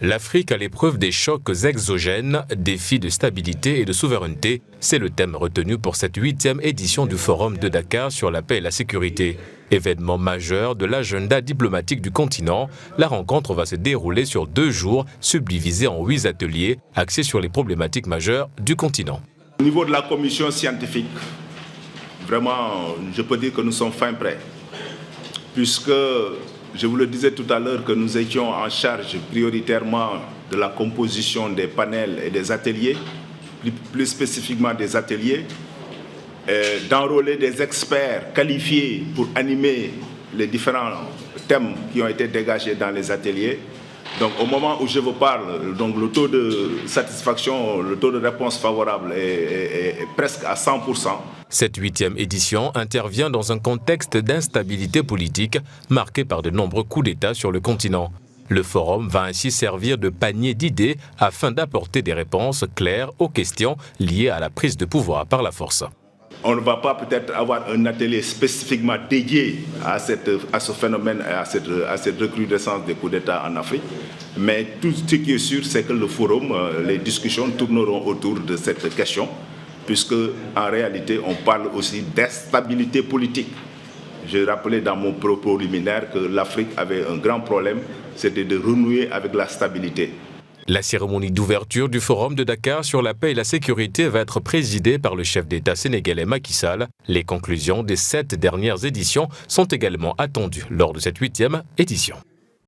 L'Afrique à l'épreuve des chocs exogènes, défis de stabilité et de souveraineté, c'est le thème retenu pour cette 8e édition du Forum de Dakar sur la paix et la sécurité. Événement majeur de l'agenda diplomatique du continent, la rencontre va se dérouler sur 2 jours, subdivisés en 8 ateliers, axés sur les problématiques majeures du continent. Au niveau de la commission scientifique, vraiment, je peux dire que nous sommes fin prêts, puisque je vous le disais tout à l'heure que nous étions en charge prioritairement de la composition des panels et des ateliers, plus spécifiquement des ateliers, d'enrôler des experts qualifiés pour animer les différents thèmes qui ont été dégagés dans les ateliers. Donc au moment où je vous parle, donc, le taux de satisfaction, le taux de réponse favorable est presque à 100%. Cette 8e édition intervient dans un contexte d'instabilité politique marqué par de nombreux coups d'État sur le continent. Le forum va ainsi servir de panier d'idées afin d'apporter des réponses claires aux questions liées à la prise de pouvoir par la force. On ne va pas peut-être avoir un atelier spécifiquement dédié à ce phénomène, à cette recrudescence des coups d'État en Afrique. Mais tout ce qui est sûr, c'est que le forum, les discussions tourneront autour de cette question, puisque en réalité, on parle aussi d'instabilité politique. J'ai rappelé dans mon propos liminaire que l'Afrique avait un grand problème, c'était de renouer avec la stabilité. La cérémonie d'ouverture du Forum de Dakar sur la paix et la sécurité va être présidée par le chef d'État sénégalais Macky Sall. Les conclusions des 7 dernières éditions sont également attendues lors de cette 8e édition.